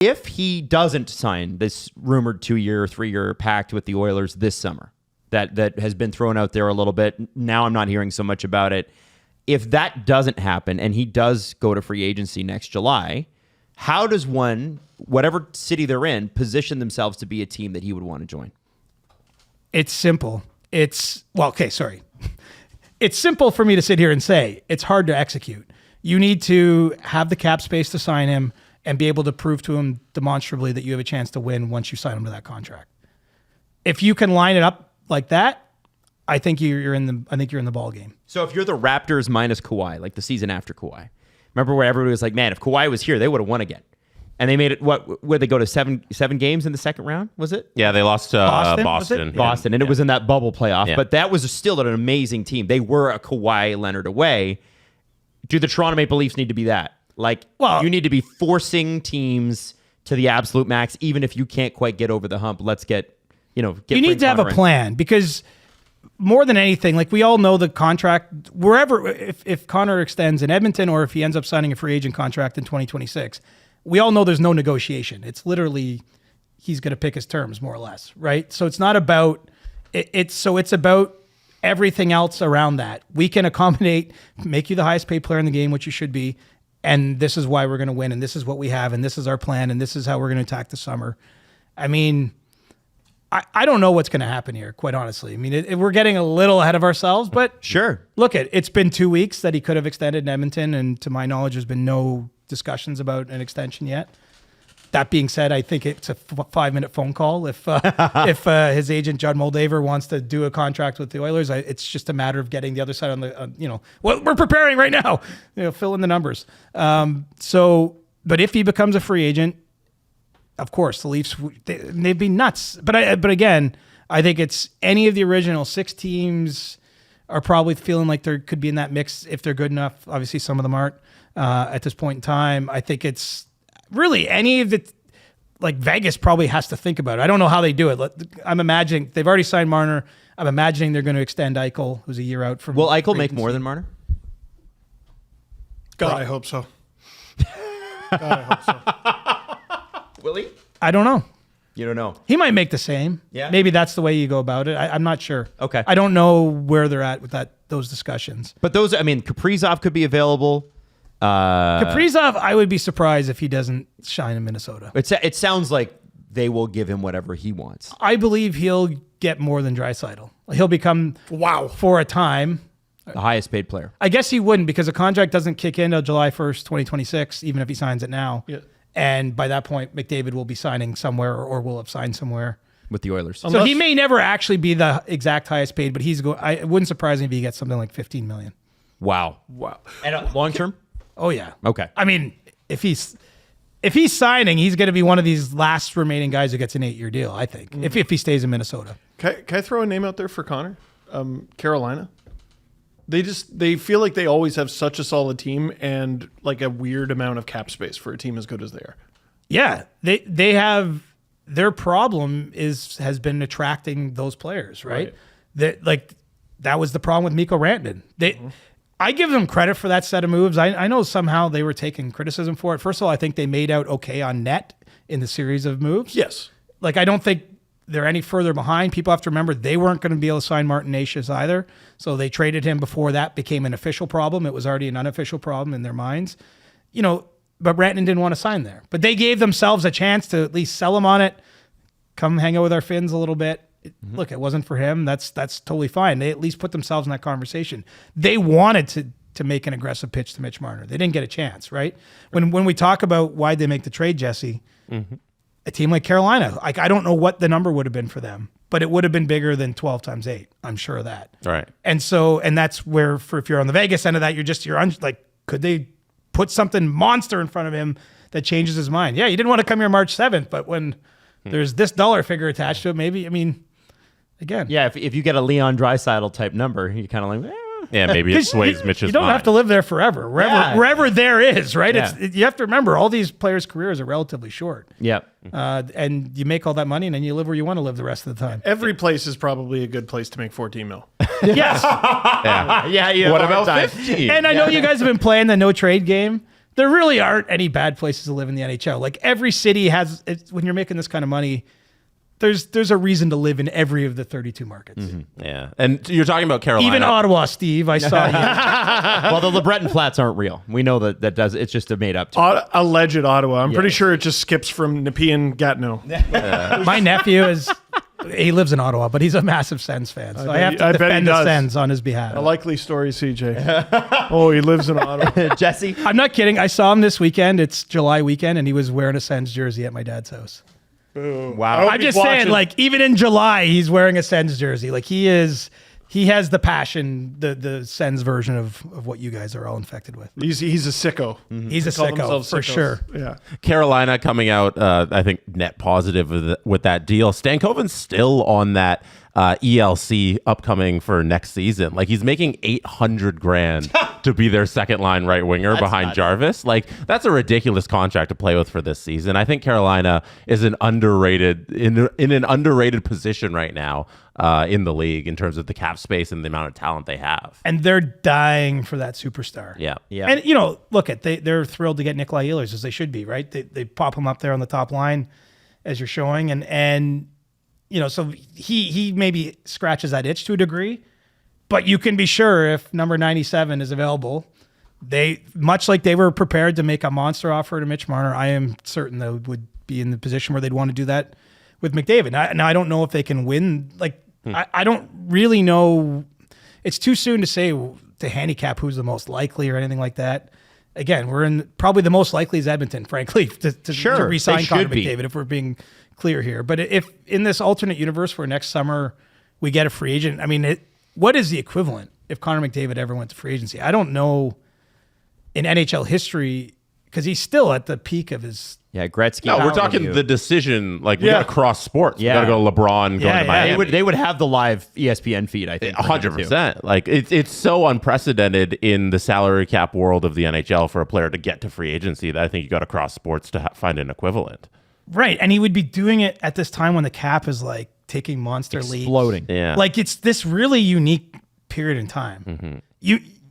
If he doesn't sign this rumored 2-year, 3-year pact with the Oilers this summer, that has been thrown out there a little bit. Now I'm not hearing so much about it. If that doesn't happen and he does go to free agency next July, how does whatever city they're in, position themselves to be a team that he would want to join? It's simple. It's simple for me to sit here and say. It's hard to execute. You need to have the cap space to sign him and be able to prove to him demonstrably that you have a chance to win once you sign him to that contract. If you can line it up like that, I think you're in the ball game. So if you're the Raptors minus Kawhi, like the season after Kawhi, remember where everybody was like, man, if Kawhi was here, they would have won again. And they made it, where'd they go to seven games in the second round, was it? Yeah, they lost to Boston. Boston, and it was in that bubble playoff. Yeah. But that was still an amazing team. They were a Kawhi Leonard away. Do the Toronto Maple Leafs need to be that? You need to be forcing teams to the absolute max, even if you can't quite get over the hump. Let's get. You need to have a plan, because more than anything, like we all know the contract, wherever, if Connor extends in Edmonton or if he ends up signing a free agent contract in 2026, we all know there's no negotiation. It's literally, he's going to pick his terms more or less, right? So it's not about, it's about everything else around that. We can accommodate, make you the highest paid player in the game, which you should be, and this is why we're going to win, and this is what we have, and this is our plan, and this is how we're going to attack the summer. I mean, I don't know what's going to happen here, quite honestly. I mean, we're getting a little ahead of ourselves, but sure. Look, it's been 2 weeks that he could have extended in Edmonton, and to my knowledge, there's been no discussions about an extension yet. That being said, I think it's a 5-minute phone call. If his agent Judd Moldaver wants to do a contract with the Oilers, it's just a matter of getting the other side on the we're preparing right now. Fill in the numbers. But if he becomes a free agent, of course, the Leafs, they'd be nuts. But again, I think it's any of the original 6 teams are probably feeling like they could be in that mix if they're good enough. Obviously, some of them aren't at this point in time. I think it's really any of the, like Vegas probably has to think about it. I don't know how they do it. I'm imagining they've already signed Marner. I'm imagining they're going to extend Eichel, who's a year out from. Will Eichel make more than Marner? God, I hope so. God, I hope so. Will he? I don't know. You don't know. He might make the same. Yeah. Maybe that's the way you go about it. I'm not sure. Okay. I don't know where they're at with those discussions. But Kaprizov could be available. Kaprizov, I would be surprised if he doesn't shine in Minnesota. It sounds like they will give him whatever he wants. I believe he'll get more than Draisaitl. He'll become, for a time, the highest paid player. I guess he wouldn't, because the contract doesn't kick in until July 1st, 2026, even if he signs it now. Yeah. And by that point, McDavid will be signing somewhere or will have signed somewhere with the Oilers. So he may never actually be the exact highest paid, but it wouldn't surprise me if he gets something like $15 million. Wow. And long term? Oh yeah. Okay. I mean, if he's signing, he's going to be one of these last remaining guys who gets an 8-year deal, I think, if he stays in Minnesota. Can I throw a name out there for Connor? Carolina. They feel like they always have such a solid team and like a weird amount of cap space for a team as good as they are. Yeah, they have, their problem has been attracting those players, right? That was the problem with Mikko Rantanen. I give them credit for that set of moves. I know somehow they were taking criticism for it. First of all, I think they made out okay on net in the series of moves. Yes. I don't think they're any further behind. People have to remember they weren't going to be able to sign Martin Necas either. So they traded him before that became an official problem. It was already an unofficial problem in their minds. But Rantanen didn't want to sign there. But they gave themselves a chance to at least sell him on it, come hang out with our Finns a little bit. Look, it wasn't for him. That's totally fine. They at least put themselves in that conversation. They wanted to make an aggressive pitch to Mitch Marner. They didn't get a chance, right? When we talk about why they make the trade, Jesse, a team like Carolina, I don't know what the number would have been for them, but it would have been bigger than 12 times 8. I'm sure of that. Right. And that's where, if you're on the Vegas end of that, could they put something monster in front of him that changes his mind? Yeah, you didn't want to come here March 7th, but when there's this dollar figure attached to it, maybe, again. Yeah, if you get a Leon Draisaitl type number, you're kind of like, yeah, maybe it sways Mitch's mind. You don't have to live there forever. Wherever there is, right? Yeah. You have to remember, all these players' careers are relatively short. Yeah. And you make all that money, and then you live where you want to live the rest of the time. Every place is probably a good place to make 14 mil. Yes. Yeah. Yeah. What about 15? And I know you guys have been playing the no trade game. there really aren't any bad places to live in the NHL. Like every city has, when you're making this kind of money, there's a reason to live in every of the 32 markets. Yeah. And you're talking about Carolina. Even Ottawa, Steve. I saw you. Well, the LeBreton Flats aren't real. We know that does. It's just a made up. Alleged Ottawa. I'm pretty sure it just skips from Nepean Gatineau. My nephew he lives in Ottawa, but he's a massive Sens fan. So I have to defend the Sens on his behalf. A likely story, CJ. Oh, he lives in Ottawa. Jesse? I'm not kidding. I saw him this weekend. It's July weekend, and he was wearing a Sens jersey at my dad's house. Boom. Wow. I'm just saying, like, even in July, he's wearing a Sens jersey. Like, he has the passion, the Sens version of what you guys are all infected with. He's a sicko. He's a sicko, for sure. Yeah. Carolina coming out, I think, net positive with that deal. Stankoven's still on that ELC upcoming for next season. Like, he's making $800,000 to be their second line right winger behind Jarvis. Like, that's a ridiculous contract to play with for this season. I think Carolina is an underrated in an underrated position right now in the league in terms of the cap space and the amount of talent they have. And they're dying for that superstar. Yeah. And, look, they're thrilled to get Nikolai Ehlers, as they should be, right? They pop him up there on the top line, as you're showing. And so he maybe scratches that itch to a degree. But you can be sure if number 97 is available, much like they were prepared to make a monster offer to Mitch Marner, I am certain they would be in the position where they'd want to do that with McDavid. Now, I don't know if they can win. Like, I don't really know. It's too soon to say, to handicap who's the most likely or anything like that. Again, we're in probably the most likely is Edmonton, frankly, to re-sign Connor McDavid, if we're being clear here. But if in this alternate universe where next summer we get a free agent, I mean, what is the equivalent if Connor McDavid ever went to free agency? I don't know in NHL history, because he's still at the peak of his. Yeah, Gretzky. No, we're talking the decision. Like, we got to cross sports. Yeah. We got to go LeBron going to Miami. They would have the live ESPN feed, I think. 100%. Like, it's so unprecedented in the salary cap world of the NHL for a player to get to free agency that I think you got to cross sports to find an equivalent. Right. And he would be doing it at this time when the cap is like taking monster leaps. Exploding. Yeah. Like, it's this really unique period in time.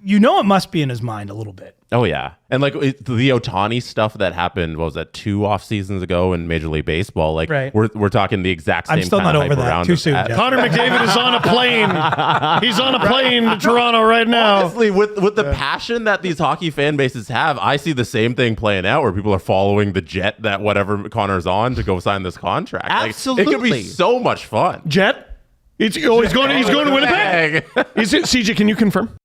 You know it must be in his mind a little bit. Oh, yeah. And like the Ohtani stuff that happened, what was that, 2 off seasons ago in Major League Baseball? Like, we're talking the exact same I'm still kind not of over that. Too soon. Connor McDavid is on a plane. He's on a plane to Toronto right now. Honestly, with the passion that these hockey fan bases have, I see the same thing playing out where people are following the jet that whatever Connor's on to go sign this contract. Absolutely. Like, it could be so much fun. Jet? He's going to Winnipeg? Is it CJ, can you confirm?